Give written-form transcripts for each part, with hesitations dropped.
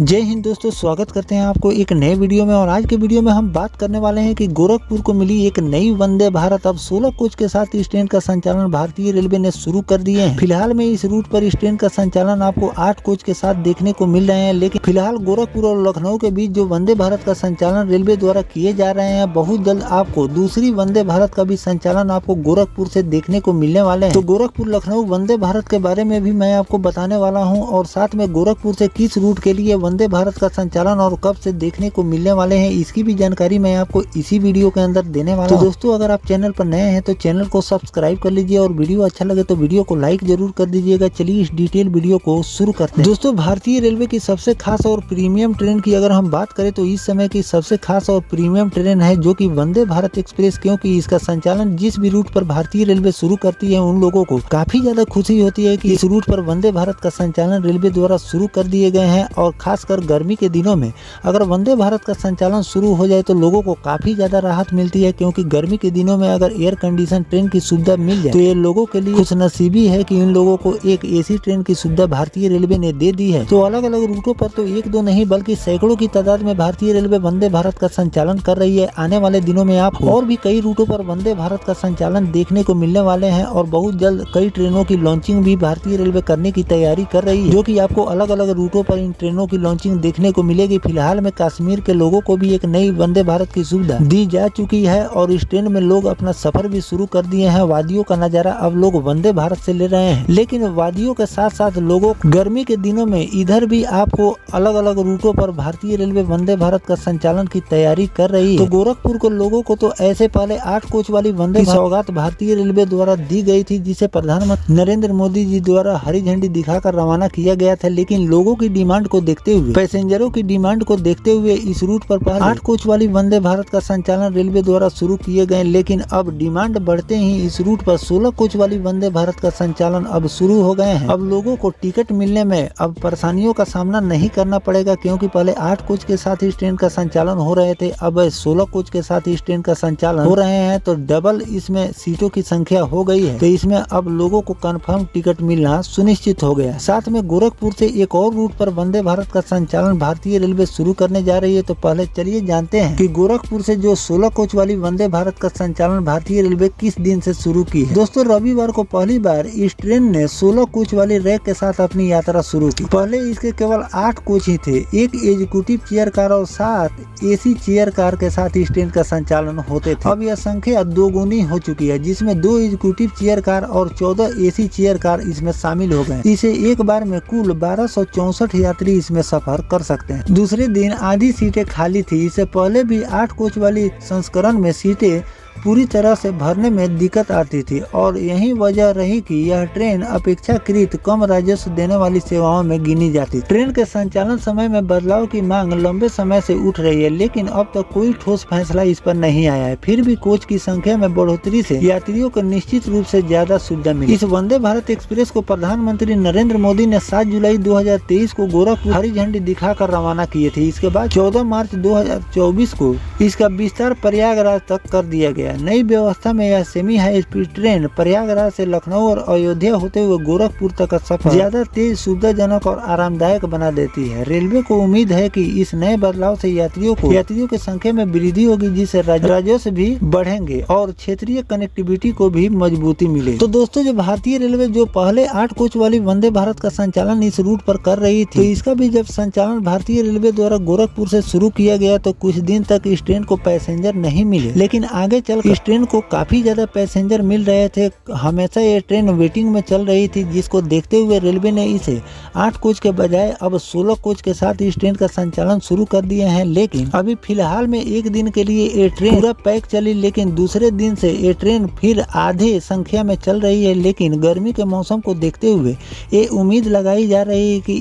जय हिंद दोस्तों, स्वागत करते हैं आपको एक नए वीडियो में। और आज के वीडियो में हम बात करने वाले हैं कि गोरखपुर को मिली एक नई वंदे भारत। अब 16 कोच के साथ इस ट्रेन का संचालन भारतीय रेलवे ने शुरू कर दिए हैं। फिलहाल में इस रूट पर इस ट्रेन का संचालन आपको 8 कोच के साथ देखने को मिल रहे हैं। लेकिन फिलहाल गोरखपुर और लखनऊ के बीच जो वंदे भारत का संचालन रेलवे द्वारा किए जा रहे हैं, बहुत जल्द आपको दूसरी वंदे भारत का भी संचालन आपको गोरखपुर से देखने को मिलने वाले हैं। तो गोरखपुर लखनऊ वंदे भारत के बारे में भी मैं आपको बताने वाला हूँ, और साथ में गोरखपुर से किस रूट के लिए वंदे भारत का संचालन और कब से देखने को मिलने वाले हैं, इसकी भी जानकारी मैं आपको इसी वीडियो के अंदर देने वाला हूं। तो दोस्तों, अगर आप चैनल पर नए हैं तो चैनल को सब्सक्राइब कर लीजिए, और वीडियो अच्छा लगे तो वीडियो को लाइक जरूर कर दीजिएगा। चलिए इस डिटेल वीडियो को शुरू करते हैं। दोस्तों, भारतीय रेलवे की सबसे खास और प्रीमियम ट्रेन की अगर हम बात करें तो इस समय की सबसे खास और प्रीमियम ट्रेन है जो की वंदे भारत एक्सप्रेस, क्योंकि इसका संचालन जिस भी रूट पर भारतीय रेलवे शुरू करती है उन लोगों को काफी ज्यादा खुशी होती है कि इस रूट पर वंदे भारत का संचालन रेलवे द्वारा शुरू कर दिए गए हैं। और खासकर गर्मी के दिनों में अगर वंदे भारत का संचालन शुरू हो जाए तो लोगों को काफी ज्यादा राहत मिलती है, क्योंकि गर्मी के दिनों में अगर एयर कंडीशन ट्रेन की सुविधा मिल जाए तो ये लोगों के लिए खुशनसीबी है कि इन लोगों को एक एसी ट्रेन की सुविधा भारतीय रेलवे ने दे दी है। तो अलग अलग रूटों पर तो एक दो नहीं बल्कि सैकड़ों की तादाद में भारतीय रेलवे वंदे भारत का संचालन कर रही है। आने वाले दिनों में आप और भी कई रूटों पर वंदे भारत का संचालन देखने को मिलने वाले हैं, और बहुत जल्द कई ट्रेनों की लॉन्चिंग भी भारतीय रेलवे करने की तैयारी कर रही है, जो कि आपको अलग अलग रूटों पर इन ट्रेनों की लॉन्चिंग देखने को मिलेगी। फिलहाल में कश्मीर के लोगों को भी एक नई वंदे भारत की सुविधा दी जा चुकी है, और इस ट्रेन में लोग अपना सफर भी शुरू कर दिए हैं। वादियों का नजारा अब लोग वंदे भारत से ले रहे हैं, लेकिन वादियों के साथ साथ लोगों गर्मी के दिनों में इधर भी आपको अलग अलग रूटों पर भारतीय रेलवे वंदे भारत का संचालन की तैयारी कर रही है। तो गोरखपुर के लोगों को तो ऐसे पहले 8 कोच वाली वंदे सौगात भारतीय रेलवे द्वारा दी गई थी, जिसे प्रधानमंत्री नरेंद्र मोदी जी द्वारा हरी झंडी दिखाकर रवाना किया गया था। लेकिन लोगों की डिमांड को देखते हुए, पैसेंजरों की डिमांड को देखते हुए इस रूट पर पहले 8 कोच वाली वंदे भारत का संचालन रेलवे द्वारा शुरू किए गए। लेकिन अब डिमांड बढ़ते ही इस रूट पर 16 कोच वाली वंदे भारत का संचालन अब शुरू हो गए हैं। अब लोगों को टिकट मिलने में अब परेशानियों का सामना नहीं करना पड़ेगा, क्योंकि पहले 8 कोच के साथ इस ट्रेन का संचालन हो रहे थे, अब 16 कोच के साथ इस ट्रेन का संचालन हो रहे हैं। तो डबल इसमें सीटों की संख्या हो गई है, तो इसमें अब लोगों को कंफर्म टिकट मिलना सुनिश्चित हो गया। साथ में गोरखपुर से एक और रूट पर वंदे भारत का संचालन भारतीय रेलवे शुरू करने जा रही है। तो पहले चलिए जानते हैं कि गोरखपुर से जो 16 कोच वाली वंदे भारत का संचालन भारतीय रेलवे किस दिन से शुरू की है। दोस्तों, रविवार को पहली बार इस ट्रेन ने 16 कोच वाली रैक के साथ अपनी यात्रा शुरू की। पहले इसके केवल 8 कोच ही थे, एक एग्जीक्यूटिव चेयर कार और 7 एसी चेयर कार के साथ इस ट्रेन का संचालन होते थे। अब यह संख्या 2 गुनी हो चुकी है, जिसमें 2 एग्जीक्यूटिव चेयर कार और 14 एसी चेयर कार इसमें शामिल हो गए। इसे एक बार में कुल 1264 यात्री इसमें सफर कर सकते हैं। दूसरे दिन आधी सीटें खाली थी। इससे पहले भी 8 कोच वाली संस्करण में सीटें पूरी तरह से भरने में दिक्कत आती थी, और यही वजह रही कि यह ट्रेन अपेक्षाकृत कम राजस्व देने वाली सेवाओं में गिनी जाती। ट्रेन के संचालन समय में बदलाव की मांग लंबे समय से उठ रही है, लेकिन अब तक कोई ठोस फैसला इस पर नहीं आया है। फिर भी कोच की संख्या में बढ़ोतरी से यात्रियों को निश्चित रूप से ज्यादा सुविधा मिली। इस वंदे भारत एक्सप्रेस को प्रधानमंत्री नरेंद्र मोदी ने 7 जुलाई 2023 को गोरखपुर हरी झंडी दिखाकर रवाना किए थे। इसके बाद 14 मार्च 2024 को इसका विस्तार प्रयागराज तक कर दिया गया। नई व्यवस्था में यह semi high speed train Prayagraj से लखनऊ और अयोध्या होते हुए गोरखपुर तक का सफर ज्यादा तेज, सुविधाजनक और आरामदायक बना देती है। रेलवे को उम्मीद है कि इस नए बदलाव से यात्रियों की संख्या में वृद्धि होगी, जिससे राजस्व भी बढ़ेंगे और क्षेत्रीय कनेक्टिविटी को भी मजबूती मिलेगी। तो दोस्तों, जो भारतीय रेलवे जो पहले 8 कोच वाली वंदे भारत का संचालन इस रूट पर कर रही थी, तो इसका भी जब संचालन भारतीय रेलवे द्वारा गोरखपुर से शुरू किया गया तो कुछ दिन तक इस ट्रेन को पैसेंजर नहीं मिले, लेकिन आगे चल इस ट्रेन को काफी ज्यादा पैसेंजर मिल रहे थे। हमेशा ये ट्रेन वेटिंग में चल रही थी, जिसको देखते हुए रेलवे ने इसे 8 कोच के बजाय अब 16 कोच के साथ इस ट्रेन का संचालन शुरू कर दिए हैं। लेकिन अभी फिलहाल में एक दिन के लिए ये ट्रेन पूरा पैक चली, लेकिन दूसरे दिन से ये ट्रेन फिर आधे संख्या में चल रही है। लेकिन गर्मी के मौसम को देखते हुए ये उम्मीद लगाई जा रही है कि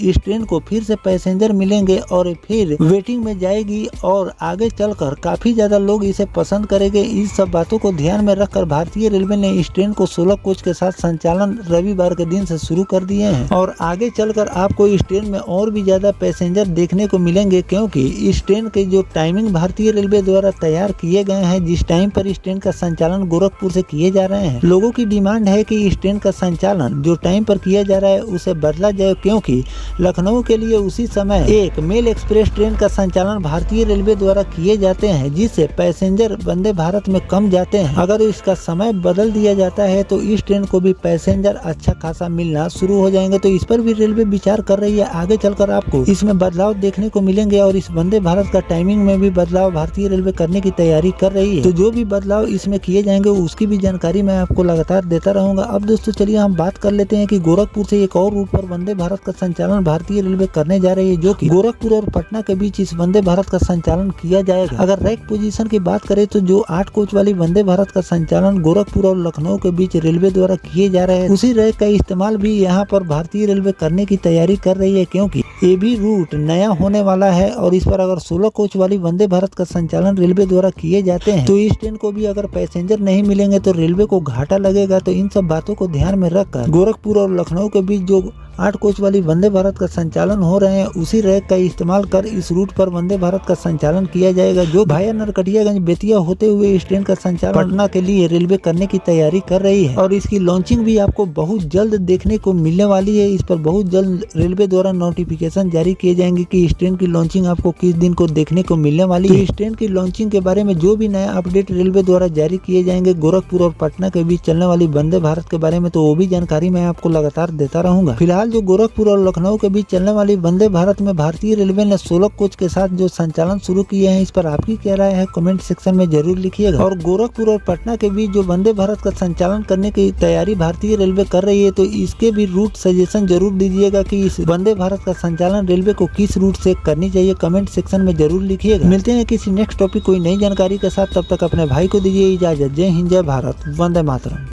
इस ट्रेन को फिर से पैसेंजर मिलेंगे और फिर वेटिंग में जाएगी, और आगे चलकर काफी ज्यादा लोग इसे पसंद करेंगे। करेंगे। इस सब बातों को ध्यान में रखकर भारतीय रेलवे ने इस ट्रेन को 16 कोच के साथ संचालन रविवार के दिन से शुरू कर दिए हैं और आगे चलकर आपको इस ट्रेन में और भी ज्यादा पैसेंजर देखने को मिलेंगे, क्योंकि इस ट्रेन के जो टाइमिंग भारतीय रेलवे द्वारा तैयार किए गए हैं, जिस टाइम पर इस ट्रेन का संचालन गोरखपुर से किए जा रहे हैं, लोगों की डिमांड है कि इस ट्रेन का संचालन जो टाइम पर किया जा रहा है उसे बदला जाए, क्योंकि लखनऊ के लिए उसी समय एक मेल एक्सप्रेस ट्रेन का संचालन भारतीय रेलवे द्वारा किए जाते हैं, जिससे पैसेंजर वंदे भारत में कम जाते हैं। अगर इसका समय बदल दिया जाता है तो इस ट्रेन को भी पैसेंजर अच्छा खासा मिलना शुरू हो जाएंगे। तो इस पर भी रेलवे विचार कर रही है। आगे चलकर आपको इसमें बदलाव देखने को मिलेंगे और इस वंदे भारत का टाइमिंग में भी बदलाव भारतीय रेलवे करने की तैयारी कर रही है। तो जो भी बदलाव इसमें किए जाएंगे उसकी भी जानकारी मैं आपको लगातार देता रहूंगा। अब दोस्तों चलिए हम बात कर लेते हैं कि गोरखपुर से एक और रूट पर वंदे भारत का संचालन भारतीय रेलवे करने जा रही है, जो कि गोरखपुर और पटना के बीच इस वंदे भारत का संचालन किया जाएगा। अगर रैक पोजीशन की बात करें तो जो 8 कोच वाली वंदे भारत का संचालन गोरखपुर और लखनऊ के बीच रेलवे द्वारा किए जा रहे हैं, उसी रैक का इस्तेमाल भी यहाँ पर भारतीय रेलवे करने की तैयारी कर रही है, क्योंकि ये भी रूट नया होने वाला है और इस पर अगर 16 कोच वाली वंदे भारत का संचालन रेलवे द्वारा किए जाते हैं तो इस ट्रेन को भी अगर पैसेंजर नहीं मिलेंगे तो रेलवे को घाटा लगेगा। तो इन सब बातों को ध्यान में रखकर गोरखपुर और लखनऊ के बीच जो 8 कोच वाली वंदे भारत का संचालन हो रहे हैं, उसी रैक का इस्तेमाल कर इस रूट पर वंदे भारत का संचालन किया जाएगा, जो भाया नरकटियागंज बेतिया होते हुए इस ट्रेन का संचालन पटना के लिए रेलवे करने की तैयारी कर रही है और इसकी लॉन्चिंग भी आपको बहुत जल्द देखने को मिलने वाली है। इस पर बहुत जल्द रेलवे द्वारा नोटिफिकेशन जारी किए जाएंगे कि इस ट्रेन की लॉन्चिंग आपको किस दिन को देखने को मिलने वाली है। इस ट्रेन की लॉन्चिंग के बारे में जो भी नया अपडेट रेलवे द्वारा जारी किए जाएंगे गोरखपुर और पटना के बीच चलने वाली वंदे भारत के बारे में, तो वो भी जानकारी मैं आपको लगातार देता रहूंगा। फिलहाल जो गोरखपुर और लखनऊ के बीच चलने वाली वंदे भारत में भारतीय रेलवे ने 16 कोच के साथ जो संचालन शुरू किए हैं, इस पर आपकी क्या राय है कमेंट सेक्शन में जरूर लिखिएगा। और गोरखपुर और पटना के बीच जो वंदे भारत का संचालन करने की तैयारी भारतीय रेलवे कर रही है, तो इसके भी रूट सजेशन जरूर दीजिएगा कि इस वंदे भारत का संचालन रेलवे को किस रूट से करनी चाहिए, कमेंट सेक्शन में जरूर लिखिएगा। मिलते हैं किसी नेक्स्ट टॉपिक कोई नई जानकारी के साथ, तब तक अपने भाई को दीजिए इजाजत। जय हिंद, जय भारत, वंदे मातरम।